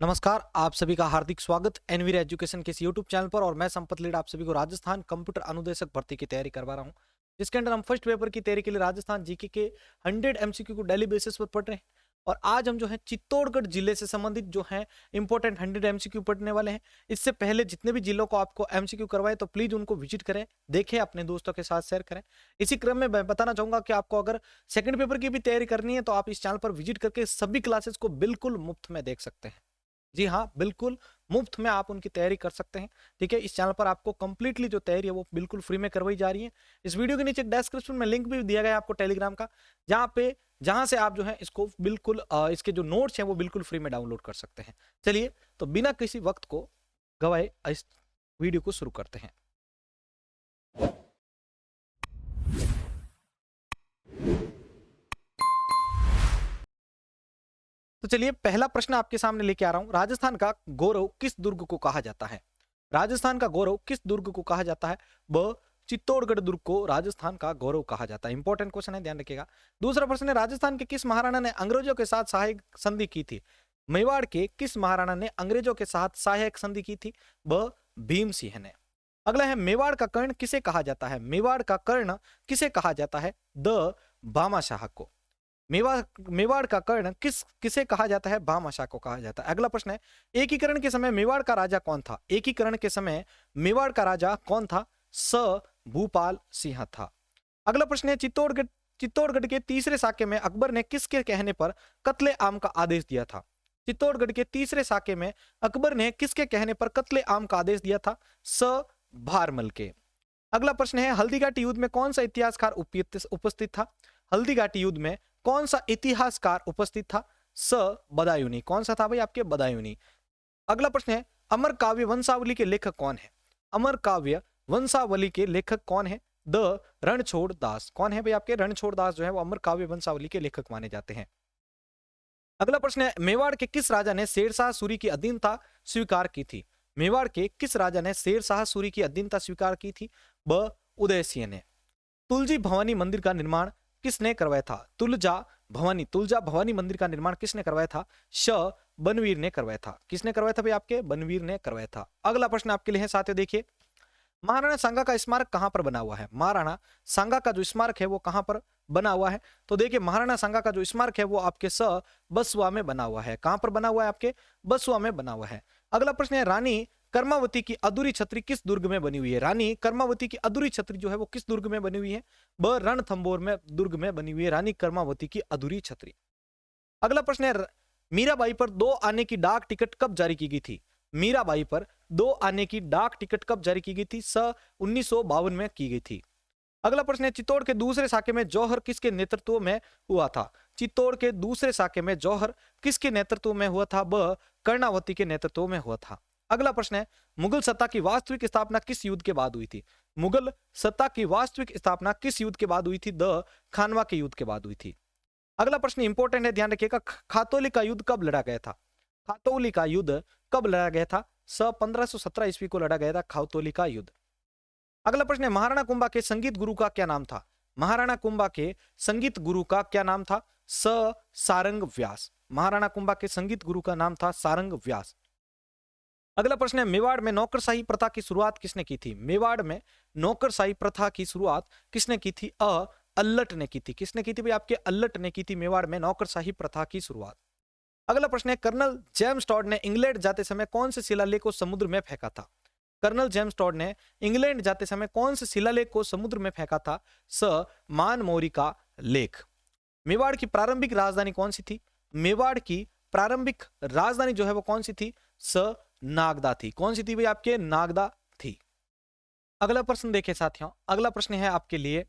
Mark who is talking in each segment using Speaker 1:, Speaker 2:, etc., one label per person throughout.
Speaker 1: नमस्कार, आप सभी का हार्दिक स्वागत एनवीर एजुकेशन के इस यूट्यूब चैनल पर। और मैं संपत लीड आप सभी को राजस्थान कंप्यूटर अनुदेशक भर्ती की तैयारी करवा रहा हूं, जिसके अंदर हम फर्स्ट पेपर की तैयारी के लिए राजस्थान जीके के 100 एमसीक्यू को डेली बेसिस पर पढ़ रहे हैं। और आज हम जो है चित्तौड़गढ़ जिले से संबंधित जो है इंपॉर्टेंट 100 एमसीक्यू पढ़ने वाले हैं। इससे पहले जितने भी जिलों को आपको एमसीक्यू करवाए तो प्लीज उनको विजिट करें, देखें, अपने दोस्तों के साथ शेयर करें। इसी क्रम में मैं बताना चाहूंगा कि आपको अगर सेकंड पेपर की भी तैयारी करनी है तो आप इस चैनल पर विजिट करके सभी क्लासेस को बिल्कुल मुफ्त में देख सकते हैं। जी हाँ, बिल्कुल मुफ्त में आप उनकी तैयारी कर सकते हैं। ठीक है, इस चैनल पर आपको कंप्लीटली जो तैयारी है वो बिल्कुल फ्री में करवाई जा रही है। इस वीडियो के नीचे डिस्क्रिप्शन में लिंक भी दिया गया है आपको टेलीग्राम का, जहां से आप जो है इसको बिल्कुल इसके जो नोट्स हैं वो बिल्कुल फ्री में डाउनलोड कर सकते हैं। चलिए, तो बिना किसी वक्त को गवाए इस वीडियो को शुरू करते हैं। तो चलिए, पहला प्रश्न आपके सामने लेके आ रहा हूं। राजस्थान का गौरव किस दुर्ग को कहा जाता है? राजस्थान का गौरव किस दुर्ग को कहा जाता है? ब चित्तौड़गढ़ दुर्ग को राजस्थान का गौरव कहा जाता है। इंपॉर्टेंट क्वेश्चन है, ध्यान रखिएगा। दूसरा प्रश्न है, राजस्थान के किस महाराणा ने अंग्रेजों के साथ सहायक संधि की थी? मेवाड़ के किस महाराणा ने अंग्रेजों के साथ सहायक संधि की थी? ब भीम सिंह ने। अगला है, मेवाड़ का कर्ण किसे कहा जाता है? मेवाड़ का कर्ण किसे कहा जाता है? द भामाशाह को। मेवाड़ का कर्ण किसे कहा जाता है? भामाशाह को कहा जाता है। अगला प्रश्न है, एकीकरण के समय मेवाड़ का राजा कौन था? एकीकरण के समय मेवाड़ का राजा कौन था? स भूपाल सिंह था। अगला प्रश्न है, चित्तौड़गढ़ के तीसरे साके में अकबर ने किसके कहने पर कत्ले आम का आदेश दिया था? चित्तौड़गढ़ के तीसरे साके में अकबर ने किसके कहने पर कत्ले आम का आदेश दिया था? स भारमल के। अगला प्रश्न है, हल्दीघाटी युद्ध में कौन सा इतिहासकार उपस्थित था? हल्दीघाटी युद्ध में कौन सा इतिहासकार उपस्थित था? स बदायूनी। कौन सा था भाई? आपके बदायूनी। अगला प्रश्न है, अमर काव्य वंशावली के लेखक कौन है? अमर काव्य वंशावली के लेखक कौन है? द रणछोड़ दास। कौन है भाई? आपके रणछोड़ दास जो है वो अमर काव्य वंशावली के लेखक माने जाते हैं। अगला प्रश्न है, मेवाड़ के किस राजा ने शेरशाह सूरी की अधीनता स्वीकार की थी? मेवाड़ के किस राजा ने शेरशाह सूरी की अधीनता स्वीकार की थी? ब उदय सिंह ने। तुलजी भवानी मंदिर का निर्माण किसने करवाया था? तुलजा भवानी मंदिर का निर्माण किसने करवाया था? श बनवीर ने करवाया था। किसने करवाया था भाई? आपके बनवीर ने करवाया था। अगला प्रश्न आपके लिए है साथियों, देखिए, महाराणा सांगा का स्मारक कहां पर बना हुआ है? महाराणा सांगा का जो स्मारक है वो कहां पर बना हुआ है? तो देखिए, महाराणा सांगा का जो स्मारक है वो आपके बसुआ में बना हुआ है। कहां पर बना हुआ है? आपके बसुआ में बना हुआ है। अगला प्रश्न है, रानी कर्मावती की अधूरी छतरी किस दुर्ग में बनी हुई है? रानी कर्मावती की अधूरी छतरी जो है वो किस दुर्ग में बनी हुई है? ब रणथंभौर में दुर्ग में बनी हुई है रानी कर्मावती की अधूरी छतरी। अगला प्रश्न है, मीराबाई पर 2 आने की डाक टिकट कब जारी की गई थी? मीराबाई पर 2 आने की डाक टिकट कब जारी की गई थी? 1952 में की गई थी। अगला प्रश्न है, चित्तौड़ के दूसरे साके में जौहर किसके नेतृत्व में हुआ था? चित्तौड़ के दूसरे साके में जौहर किसके नेतृत्व में हुआ था? ब कर्णावती के नेतृत्व में हुआ था। अगला प्रश्न है, मुगल सत्ता की वास्तविक स्थापना किस युद्ध के बाद हुई थी? मुगल सत्ता की वास्तविक स्थापना किस युद्ध के बाद हुई थी? द खानवा के युद्ध के बाद हुई थी। अगला प्रश्न इंपॉर्टेंट है, ध्यान रखिएगा। खातौली का युद्ध कब लड़ा गया था? खातौली का युद्ध कब लड़ा गया था? 1517 ईस्वी को लड़ा गया था खातौली का युद्ध। अगला प्रश्न है, महाराणा कुंभा के संगीत गुरु का क्या नाम था? महाराणा कुंभा के संगीत गुरु का क्या नाम था? सारंग व्यास। महाराणा कुंभा के संगीत गुरु का नाम था सारंग व्यास। अगला प्रश्न है, मेवाड़ में नौकरशाही प्रथा की शुरुआत किसने की थी? मेवाड़ में नौकरशाही प्रथा की शुरुआत किसने की थी? अल्लट ने की थी। किसने की थी भाई? आपके अल्लट ने की थी मेवाड़ में नौकरशाही प्रथा की शुरुआत। अगला प्रश्न है, कर्नल जेम्स टॉड ने इंग्लैंड जाते समय कौन से शिलालेख को समुद्र में फेंका था? कर्नल जेम्स टॉड ने इंग्लैंड जाते समय कौन से शिलालेख को समुद्र में फेंका था? मानमोरी का लेख। मेवाड़ की प्रारंभिक राजधानी कौन सी थी? मेवाड़ की प्रारंभिक राजधानी जो है वो कौन सी थी? नागदा थी। कौन सी थी भाई? आपके नागदा थी। अगला प्रश्न देखिए साथियों, अगला प्रश्न है आपके लिए,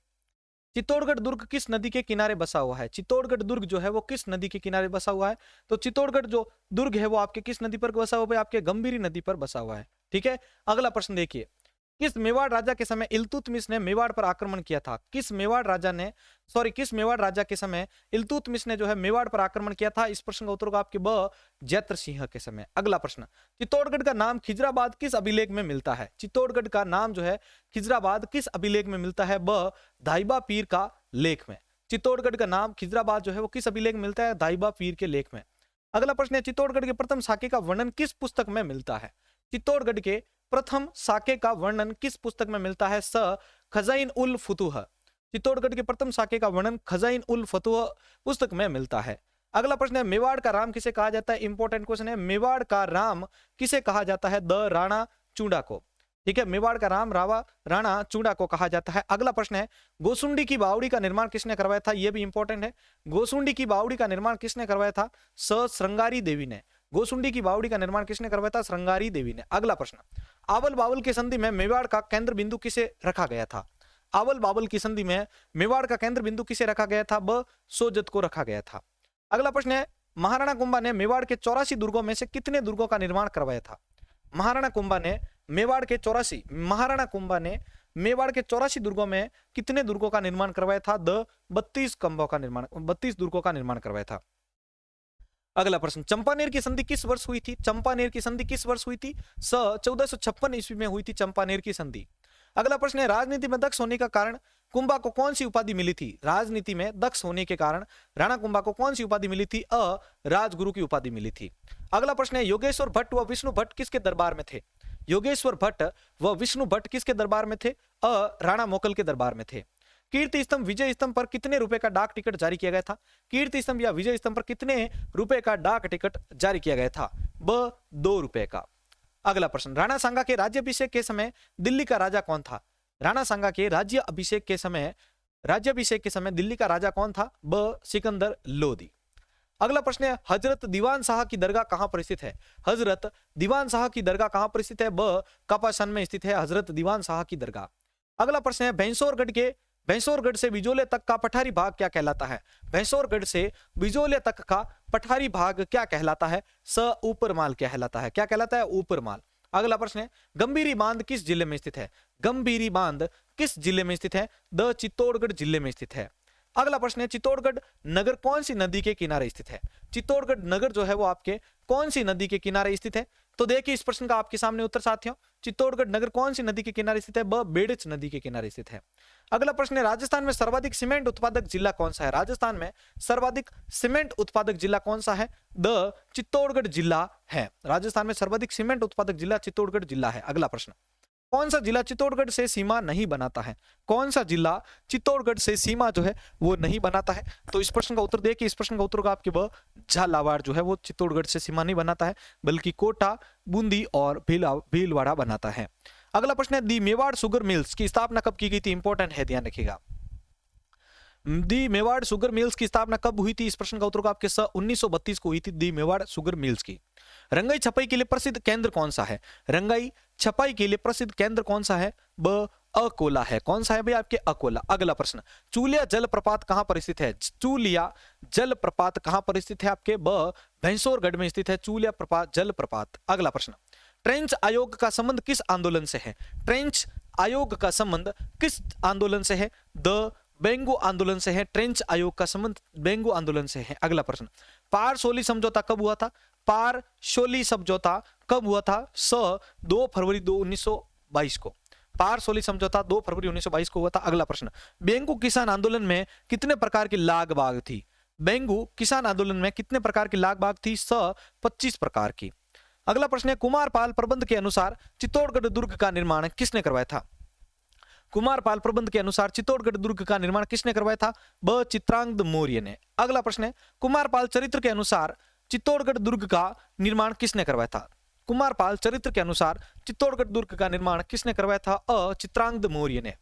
Speaker 1: चित्तौड़गढ़ दुर्ग किस नदी के किनारे बसा हुआ है? चित्तौड़गढ़ दुर्ग जो है वो किस नदी के किनारे बसा हुआ है? तो चित्तौड़गढ़ जो दुर्ग है वो आपके किस नदी पर बसा हुआ है? आपके गंभीरी नदी पर बसा हुआ है। ठीक है, अगला प्रश्न देखिए, किस मेवाड़ राजा के समय इल्तुतमिश ने मेवाड़ पर आक्रमण किया था? किस मेवाड़ राजा के समय इल्तुतमिश ने जो है मेवाड़ पर आक्रमण किया था? इस प्रश्न का उत्तर होगा आपके ब जैत्र सिंह के समय। अगला प्रश्न, चित्तौड़गढ़ का नाम खिजराबाद किस अभिलेख में मिलता है? चित्तौड़गढ़ का नाम जो है खिजराबाद किस अभिलेख में मिलता है? ब धाइबा पीर का लेख में। चित्तौड़गढ़ का नाम खिजराबाद जो है वो किस अभिलेख में मिलता है? धाइबा पीर के लेख में। अगला प्रश्न है चित्तौड़गढ़ के प्रथम साके का वर्णन किस पुस्तक में मिलता है? चित्तौड़गढ़ के प्रथम साके का वर्णन किस पुस्तक में मिलता है? स खजाइन उल फुतूह। चित्तौड़गढ़ के प्रथम साके का वर्णन खजाइन उल फतूह पुस्तक में मिलता है। अगला प्रश्न है मेवाड़ का राम किसे कहा जाता है? इंपॉर्टेंट क्वेश्चन है, मेवाड़ का राम किसे कहा जाता है? द राणा चूड़ा को। ठीक है, मेवाड़ का राम राणा चूड़ा को कहा जाता है। अगला प्रश्न है गोसुंडी की बावड़ी का निर्माण किसने करवाया था? यह भी इंपॉर्टेंट है, गोसुंडी की बावड़ी का निर्माण किसने करवाया था? स श्रृंगारी देवी ने। गोसुंडी की बावड़ी का निर्माण किसने करवाया था? श्रृंगारी देवी ने। अगला प्रश्न, आवल बावल की संधि में मेवाड़ का केंद्र बिंदु किसे रखा गया था? आवल बावल की संधि में मेवाड़ का केंद्र बिंदु किसे रखा गया था? ब सोजत को रखा गया था। अगला प्रश्न है महाराणा कुंभा ने मेवाड़ के 84 दुर्गों में से कितने दुर्गों का निर्माण करवाया था? महाराणा कुंभा ने मेवाड़ के 84 दुर्गों में कितने दुर्गों का निर्माण करवाया था? 32 दुर्गों का निर्माण करवाया था। अगला प्रश्न, चंपानेर की संधि किस वर्ष हुई थी? चंपानेर की संधि किस वर्ष हुई थी? स 1456 ईस्वी में हुई थी चंपानेर की संधि। अगला प्रश्न है राजनीति में दक्ष होने का कारण कुंभा को कौन सी उपाधि मिली थी? राजनीति में दक्ष होने के कारण राणा कुंभा को कौन सी उपाधि मिली थी? राजगुरु की उपाधि मिली थी। अगला प्रश्न है योगेश्वर भट्ट व विष्णु भट्ट किसके दरबार में थे? योगेश्वर भट्ट व विष्णु भट्ट किसके दरबार में थे? राणा मोकल के दरबार में थे। कीर्ति स्तंभ विजय स्तंभ पर कितने रुपए का डाक टिकट जारी किया गया था? कीर्ति स्तंभ या विजय स्तंभ पर कितने रुपए का डाक टिकट जारी किया गया था? ब 2 रुपए का। अगला प्रश्न, राणा सांगा के राज्याभिषेक के समय दिल्ली का राजा कौन था? राणा सांगा के राज्याभिषेक के समय दिल्ली का राजा कौन था? ब सिकंदर लोदी। अगला प्रश्न है हजरत दीवान शाह की दरगाह कहां पर स्थित है? हजरत दीवान शाह की दरगाह कहां पर स्थित है? ब कापासन में स्थित है हजरत दीवान शाह की दरगाह। अगला प्रश्न है भैंसौरगढ़ से बिजोले तक का पठारी भाग क्या कहलाता है? भैंसौरगढ़ से बिजोले तक का पठारी भाग क्या कहलाता है? स ऊपरमाल कहलाता है। क्या कहलाता है? ऊपरमाल। अगला प्रश्न है गंभीरी बांध किस जिले में स्थित है? गंभीरी बांध किस जिले में स्थित है? द चित्तौड़गढ़ जिले में स्थित है। अगला प्रश्न है चित्तौड़गढ़ नगर कौन सी नदी के किनारे स्थित है? चित्तौड़गढ़ नगर जो है वो आपके कौन सी नदी के किनारे स्थित है? तो देखिए इस प्रश्न का आपके सामने उत्तर साथियों, चित्तौड़गढ़ नगर कौन सी नदी के किनारे स्थित है? ब बेड़च नदी के किनारे स्थित है। अगला प्रश्न है राजस्थान में सर्वाधिक सीमेंट उत्पादक जिला कौन सा है? राजस्थान में सर्वाधिक सीमेंट उत्पादक जिला कौन सा है? द चित्तौड़गढ़ जिला है। राजस्थान में सर्वाधिक सीमेंट उत्पादक जिला चित्तौड़गढ़ जिला है। अगला प्रश्न, कौन सा जिला चित्तौड़गढ़ से सीमा नहीं बनाता है? कौन सा जिला चित्तौड़गढ़ से सीमा जो है वो नहीं बनाता है? तो इस प्रश्न का उत्तर देखिए, इस प्रश्न का उत्तर होगा आपके ब झालावाड़ जो है वो चित्तौड़गढ़ से सीमा नहीं बनाता है, बल्कि कोटा, बूंदी और भीलवाड़ा बनाता है। अगला प्रश्न है दी मेवाड़ शुगर मिल्स की स्थापना कब की गई थी? इंपॉर्टेंट है, ध्यान रखिएगा। दी मेवाड़ शुगर मिल्स की स्थापना कब हुई थी? इस प्रश्न का उत्तर होगा आपके 1932 को हुई थी दी मेवाड़ शुगर मिल्स की। रंगाई छपाई के लिए प्रसिद्ध केंद्र कौन सा है? रंगाई छपाई के लिए प्रसिद्ध केंद्र कौन सा है? ब अकोला है। कौन सा है भाई? आपके अकोला। अगला प्रश्न, चूलिया जलप्रपात कहां पर स्थित है? चूलिया जलप्रपात कहां पर स्थित है? आपके ब भैंसौरगढ़ में स्थित है चूलिया जलप्रपात। अगला प्रश्न, ट्रेंच आयोग का संबंध किस आंदोलन से है? ट्रेंच आयोग का संबंध किस आंदोलन से है? द बेंगो आंदोलन से है। ट्रेंच आयोग का संबंध बेंगो आंदोलन से है। अगला प्रश्न, पारसोली समझौता कब हुआ था? पारसोली समझौता कब हुआ था? 2 फरवरी 1922 को। पारसोली समझौता 2 फरवरी 1922 को हुआ था। अगला प्रश्न, बेंगो किसान आंदोलन में कितने प्रकार की लाग बाग थी? बेंगो किसान आंदोलन में कितने प्रकार की लाग बाग थी? 25 प्रकार की। अगला प्रश्न है कुमारपाल प्रबंध के अनुसार चित्तौड़गढ़ दुर्ग का निर्माण किसने करवाया था? कुमारपाल प्रबंध के अनुसार चित्तौड़गढ़ दुर्ग का निर्माण किसने करवाया था? ब चित्रांगद मौर्य ने। अगला प्रश्न है कुमारपाल चरित्र के अनुसार चित्तौड़गढ़ दुर्ग का निर्माण किसने करवाया था? कुमारपाल चरित्र के अनुसार चित्तौड़गढ़ दुर्ग का निर्माण किसने करवाया था? अ चित्रांगद मौर्य ने।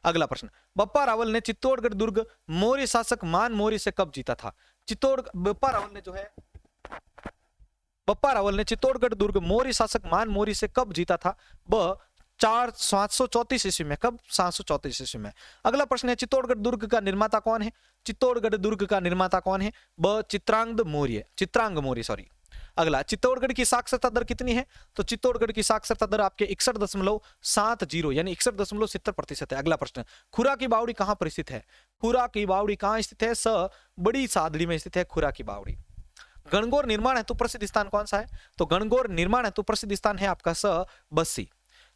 Speaker 1: अगला प्रश्न, बप्पा रावल ने चित्तौड़गढ़ दुर्ग मौर्य शासक मान मौर्य से कब जीता था? बप्पा रावल ने चित्तौड़गढ़ दुर्ग मौर्य शासक मान मौर्य से कब जीता था? ब 734 ईस्वी में। कब? 734 ईस्वी में। अगला प्रश्न है चित्तौड़गढ़ दुर्ग का निर्माता कौन है? चित्तौड़गढ़ दुर्ग का निर्माता कौन है? ब चित्रांग मौर्य सॉरी। अगला, चित्तौड़गढ़ की साक्षरता दर कितनी है? तो चित्तौड़गढ़ की साक्षरता दर आपके 61.70 यानी 61.70% है। अगला प्रश्न, खुरा की बावड़ी कहां पर स्थित है? खुरा की बावड़ी कहां स्थित है? स बड़ी सादड़ी में स्थित है खुरा की बावड़ी। गणगौर निर्माण हेतु प्रसिद्ध स्थान कौन सा है? तो गणगौर निर्माण हेतु प्रसिद्ध स्थान है आपका स बस्सी।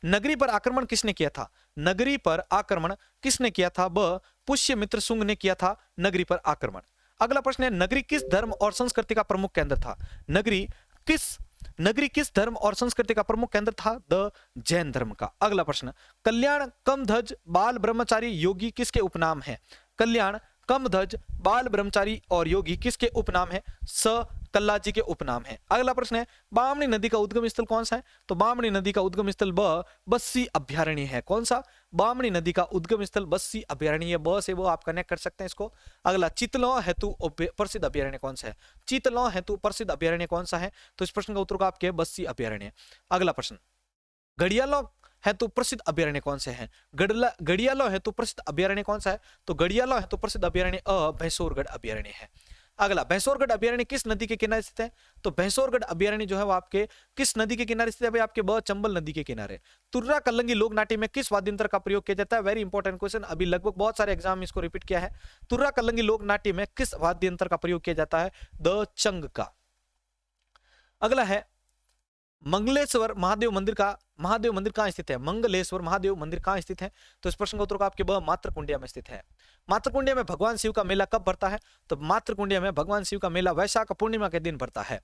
Speaker 1: नगरी पर आक्रमण किसने किया था? नगरी पर आक्रमण किसने किया था? ब पुष्यमित्र शुंग ने किया था नगरी पर आक्रमण। अगला प्रश्न है, नगरी किस धर्म और संस्कृति का प्रमुख केंद्र था? नगरी किस धर्म और संस्कृति का प्रमुख केंद्र था? द जैन धर्म का। अगला प्रश्न, कल्याण, कमध्वज, बाल ब्रह्मचारी, योगी किसके उपनाम है? कल्याण, कमध्वज, बाल ब्रह्मचारी और योगी किसके उपनाम है? स कल्लाजी के उपनाम है। अगला प्रश्न है, बामनी नदी का उद्गम स्थल कौन सा है? तो बामनी नदी का उद्गम स्थल बस्सी अभ्यारण्य है। कौन सा? बामनी नदी का उद्गम स्थल बस्सी अभ्यारण्य। ब से वो आप कनेक्ट कर सकते हैं इसको। अगला, चितलौं हेतु प्रसिद्ध अभ्यारण्य कौन सा है? चितलौं हेतु प्रसिद्ध अभ्यारण्य कौन सा है? तो इस प्रश्न का उत्तर आपके बस्सी अभ्यारण्य। अगला प्रश्न, घड़ियालों हेतु प्रसिद्ध अभ्यारण्य कौन से हैं? घड़ियालों हेतु प्रसिद्ध अभ्यारण्य कौन सा है? तो घड़ियालों हेतु प्रसिद्ध अभ्यारण्य भैंसोरगढ़ अभ्यारण्य है। अगला, भैंसोरगढ़ अभ्यारण्य किस नदी के किनारे स्थित है? तो भैंसोरगढ़ अभ्यारण्य जो है वो आपके किस नदी के किनारे स्थित है भाई? आपके चंबल नदी के किनारे। तुर्रा कल्लंगी लोक नाट्य में किस वाद्य यंत्र का प्रयोग किया जाता है? वेरी इंपॉर्टेंट क्वेश्चन, अभी लगभग बहुत सारे एग्जाम में इसको रिपीट किया है। तुर्रा कल्लंगी लोक नाट्य में किस वाद्य यंत्र का प्रयोग किया जाता है? द चंग का। अगला है, मंगलेश्वर महादेव मंदिर कहां स्थित है? मंगलेश्वर महादेव मंदिर कहां स्थित है? तो इस प्रश्न का उत्तर आपके मातृकुंडिया में स्थित है। मातृकुंडिया में भगवान शिव का मेला कब भरता है? तो मातृकुंडिया में भगवान शिव का मेला वैशाख पूर्णिमा के दिन भरता है।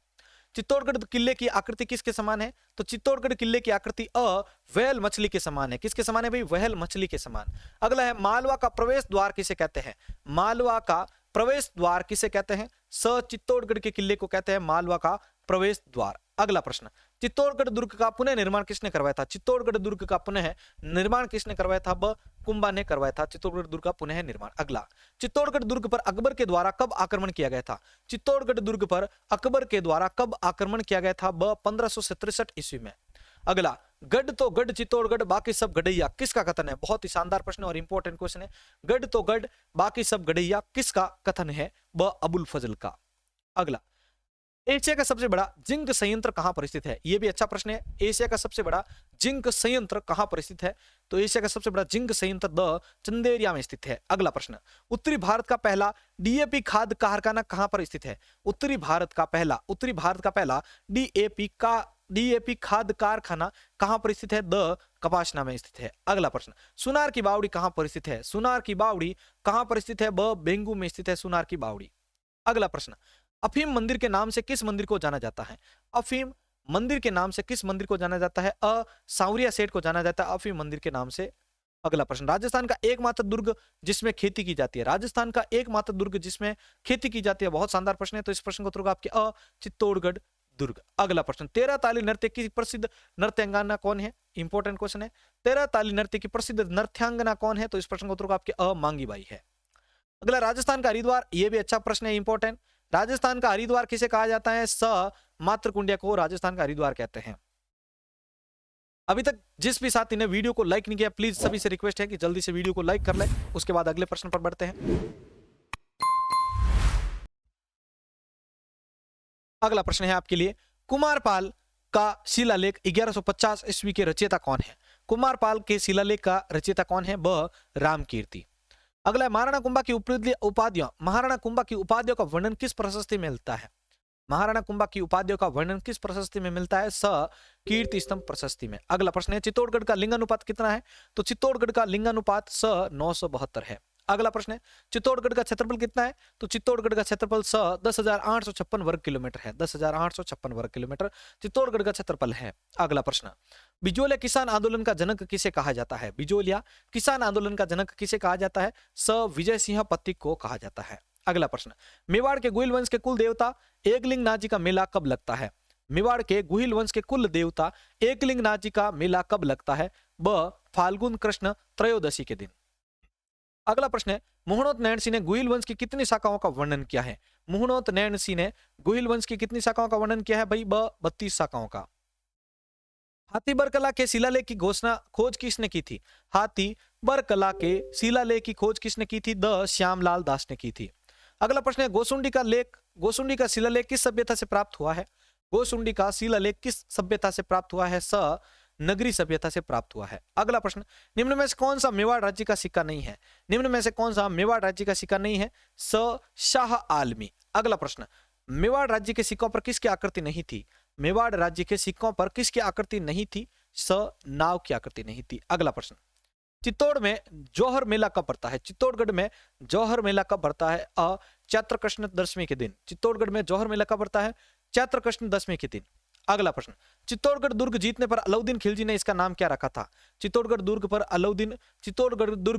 Speaker 1: चित्तौड़गढ़ किले की आकृति किसके समान है? तो चित्तौड़गढ़ किले की आकृति व्हेल मछली के समान है। किसके समान है भाई? व्हेल मछली के समान। अगला है, मालवा का प्रवेश द्वार किसे कहते हैं? मालवा का प्रवेश द्वार किसे कहते हैं? चित्तौड़गढ़ के किले को कहते हैं मालवा का प्रवेश द्वार। अगला प्रश्न, चित्तौड़गढ़ दुर्ग का पुनः निर्माण किसने करवाया था? चित्तौड़गढ़ दुर्ग का पुनः निर्माण किसने करवाया था? कुंभा ने करवाया था चित्तौड़गढ़ दुर्ग का पुनः निर्माण। अगला, चित्तौड़गढ़ दुर्ग पर अकबर के द्वारा कब आक्रमण किया गया था? चित्तौड़गढ़ दुर्ग पर अकबर के द्वारा कब आक्रमण किया गया था? 1567 ईस्वी में। अगला, गढ़ तो गढ़ चित्तौड़गढ़ बाकी सब गढ़ैया किसका कथन है? बहुत ही शानदार प्रश्न और इंपॉर्टेंट क्वेश्चन है। गढ़ तो गढ़ बाकी सब गढ़ैया किसका कथन है? अबुल फजल का। अगला, एशिया का सबसे बड़ा जिंक संयंत्र कहां पर स्थित है? यह भी अच्छा प्रश्न है। एशिया का सबसे बड़ा जिंक संयंत्र कहां पर स्थित है? तो एशिया का सबसे बड़ा जिंक संयंत्र द चंदेरिया में स्थित है। अगला प्रश्न, उत्तरी भारत का पहला डीएपी खाद कारखाना कहां पर स्थित है? उत्तरी भारत का पहला डीएपी खाद कारखाना कहां पर स्थित है? द कपाशना में स्थित है। अगला प्रश्न, सुनार की बावड़ी कहां पर स्थित है? सुनार की बावड़ी कहां पर स्थित है? बेंगू में स्थित है सुनार की बावड़ी। अगला प्रश्न, अफीम मंदिर के नाम से किस मंदिर को जाना जाता है? अफीम मंदिर के नाम से किस मंदिर को जाना जाता है? सांवरिया सेठ को जाना जाता है अफीम मंदिर के नाम से। अगला प्रश्न, राजस्थान का एकमात्र दुर्ग जिसमें खेती की जाती है? राजस्थान का एकमात्र दुर्ग जिसमें खेती की जाती है। बहुत शानदार प्रश्न है। तो इस प्रश्न को उत्तर आपके चित्तौड़गढ़ दुर्ग। अगला प्रश्न, 13 ताली नृत्य की प्रसिद्ध नृत्यांगना कौन है? इंपॉर्टेंट क्वेश्चन है। 13 ताली नृत्य की प्रसिद्ध नृत्यांगना कौन है? तो इस प्रश्न को उत्तर आपके मांगी बाई है। अगला, राजस्थान का हरिद्वार, यह भी अच्छा प्रश्न है, इंपॉर्टेंट। राजस्थान का हरिद्वार किसे कहा जाता है? मातृकुंडिया को राजस्थान का हरिद्वार कहते हैं। अभी तक जिस भी साथी ने वीडियो को लाइक नहीं किया, प्लीज सभी से रिक्वेस्ट है कि जल्दी से वीडियो को लाइक कर ले। उसके बाद अगले प्रश्न पर बढ़ते हैं। अगला प्रश्न है आपके लिए, कुमारपाल का शिलालेख 1150 ईस्वी के रचयिता कौन है? कुमारपाल के शिलालेख का रचयिता कौन है? रामकीर्ति। अगला, महाराणा कुंभा की उपाधियों का वर्णन किस प्रशस्ति में मिलता है? महाराणा कुंभा की उपाधियों का वर्णन किस प्रशस्ति में मिलता है? कीर्ति स्तंभ प्रशस्ति में। अगला प्रश्न है, चित्तौड़गढ़ का लिंगानुपात कितना है? तो चित्तौड़गढ़ का लिंगानुपात 972 है। अगला प्रश्न है, चित्तौड़गढ़ का क्षेत्रफल कितना है? तो चित्तौड़गढ़ का क्षेत्रफल 10,856 वर्ग किलोमीटर है। 10,856 वर्ग किलोमीटर चित्तौड़गढ़ का क्षेत्रफल है। अगला प्रश्न, बिजोलिया किसान आंदोलन का जनक किसे कहा जाता है? बिजोलिया किसान आंदोलन का जनक किसे कहा जाता है? विजय सिंह पत्तिक को कहा जाता है। अगला प्रश्न, मेवाड़ के गुहिल वंश के कुल देवता एकलिंगनाथ जी का मेला कब लगता है? मेवाड़ के गुहिल वंश के कुल देवता एकलिंगनाथ जी का मेला कब लगता है? फाल्गुन कृष्ण त्रयोदशी के दिन। अगला प्रश्न है, मुहणोत नैन सिंह ने गुहिल वंश की कितनी शाखाओं का वर्णन किया है? मुहणोत नैन सिंह ने गुहिल वंश की कितनी शाखाओं का वर्णन किया है भाई? 32 शाखाओं का। हाथीबर कला के शिलालेख की खोज किसने की थी? हाथीबर कला के शिलालेख की खोज किसने की थी? श्यामलाल दास ने की थी। अगला प्रश्न है, गोसुंडी का शिलालेख किस सभ्यता से प्राप्त हुआ है? गोसुंडी का शिलालेख किस सभ्यता से प्राप्त हुआ है? नगरी सभ्यता से प्राप्त हुआ है। अगला प्रश्न, निम्न में से कौन सा मेवाड़ राज्य का सिक्का नहीं है? निम्न में से कौन सा मेवाड़ राज्य का सिक्का नहीं है? शाह आलमी। अगला प्रश्न, मेवाड़ राज्य के सिक्कों पर किसकी आकृति नहीं थी? मेवाड़ राज्य के सिक्कों पर किसकी आकृति नहीं थी? नाव की आकृति नहीं थी। अगला प्रश्न, चित्तौड़ में जौहर मेला कब पड़ता है? चित्तौड़गढ़ में जौहर मेला कब पड़ता है? चैत्र कृष्ण दशमी के दिन। चित्तौड़गढ़ में जौहर मेला कब पड़ता है? चैत्र कृष्ण दशमी के दिन। अगला प्रश्न, चित्तौड़गढ़ दुर्ग जीतने पर अलाउद्दीन खिलजी ने इसका नाम क्या रखा था? चित्तौड़गढ़ दुर्ग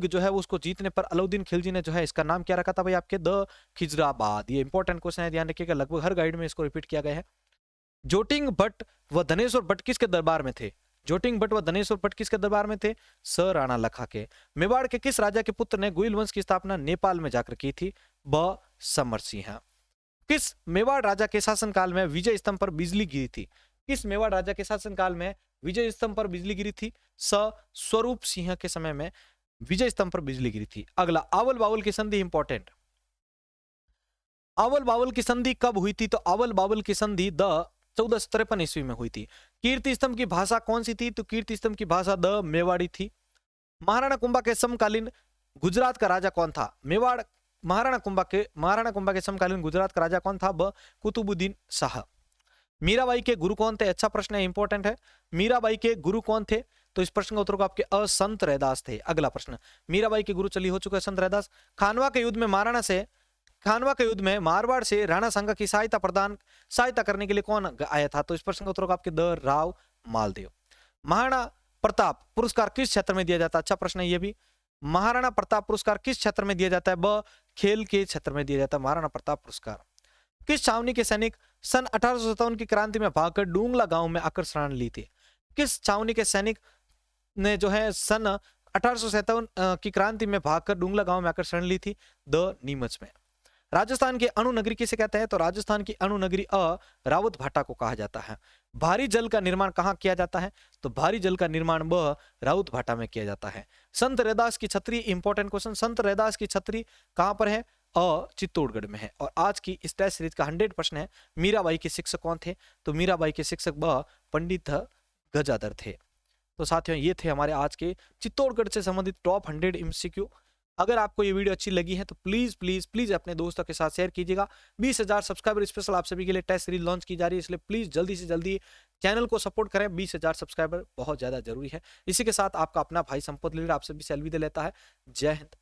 Speaker 1: जो है उसको जीतने पर अलाउद्दीन खिलजी ने जो है इसका नाम क्या रखा था भाई? आपके द खिजराबाद। ये इंपॉर्टेंट क्वेश्चन है, ध्यान रखिएगा, लगभग हर गाइड में इसको रिपीट किया गया है। जोटिंग भट्ट व धनेश्वर भट्ट किसके दरबार में थे? जोटिंग भट्ट व धनेश्वर भट्ट किसके दरबार में थे? स राणा लखा के। मेवाड़ के किस राजा के पुत्र ने गुइल वंश की स्थापना नेपाल में जाकर की थी? ब समर सिंह। किस मेवाड़ राजा के शासनकाल में विजय स्तंभ पर बिजली गिरी थी? किस मेवाड़ राजा के शासनकाल में विजय स्तंभ पर बिजली गिरी थी? स स्वरूप सिंह के समय में विजय स्तंभ पर बिजली गिरी थी। अगला, आवल बावल की संधि, इंपॉर्टेंट। आवल बावल की संधि कब हुई थी? तो आवल बावल की संधि 1453 ईस्वी में हुई थी। कीर्ति स्तंभ की भाषा कौन सी थी? तो कीर्ति स्तंभ की भाषा द मेवाड़ी थी। महाराणा कुंभा के समकालीन गुजरात का राजा कौन था? मेवाड़ महाराणा कुंभा के समकालीन गुजरात का राजा कौन था? ब कुतुबुद्दीन शाह। मीराबाई के गुरु कौन थे? अच्छा प्रश्न है, इंपॉर्टेंट है। मीराबाई के गुरु कौन थे? तो इस प्रश्न का उत्तर को आपके संत रैदास थे। अगला प्रश्न, मीराबाई के गुरु चली हो चुके संत रैदास। खानवा के युद्ध में मारवाड़ से राणा सांगा की सहायता करने के लिए कौन आया था? तो इस प्रश्न का उत्तर को आपके द राव मालदेव। महाराणा प्रताप पुरस्कार किस क्षेत्र में दिया जाता है? अच्छा प्रश्न है ये भी। महाराणा प्रताप पुरस्कार किस क्षेत्र में दिया जाता है? ब खेल के क्षेत्र में दिया जाता है महाराणा प्रताप पुरस्कार। किस छावनी के सैनिक सन 1857 की क्रांति में भागकर डूंगला गांव में आकर शरण ली थी? किस छावनी के सैनिक ने जो है सन 1857 की क्रांति में भागकर डूंगला गांव में आकर शरण ली थी? द नीमच में। राजस्थान की अणु नगरी किसे कहते हैं? तो राजस्थान की अणु नगरी रावत भाटा को कहा जाता है। भारी जल का निर्माण कहाँ किया जाता है? तो भारी जल का निर्माण ब राउत भाटा में किया जाता है। संत रैदास की छतरी, इंपॉर्टेंट क्वेश्चन, संत रैदास की छतरी कहां पर है? चित्तौड़गढ़ में है। और आज की इस टेस्ट सीरीज का 100 प्रश्न है, मीराबाई के शिक्षक कौन थे? तो मीराबाई के शिक्षक ब पंडित गजाधर थे। तो साथियों, ये थे हमारे आज के चित्तौड़गढ़ से संबंधित टॉप 100 एमसीक्यू। अगर आपको ये वीडियो अच्छी लगी है तो प्लीज प्लीज प्लीज अपने दोस्तों के साथ शेयर कीजिएगा। 20,000 सब्सक्राइबर स्पेशल आप सभी के लिए टेस्ट सीरीज लॉन्च की जा रही है, इसलिए प्लीज जल्दी से जल्दी चैनल को सपोर्ट करें। 20,000 सब्सक्राइबर बहुत ज्यादा जरूरी है। इसी के साथ आपका अपना भाई संपत लीडर आप सभी से अलविदा लेता है। जय हिंद,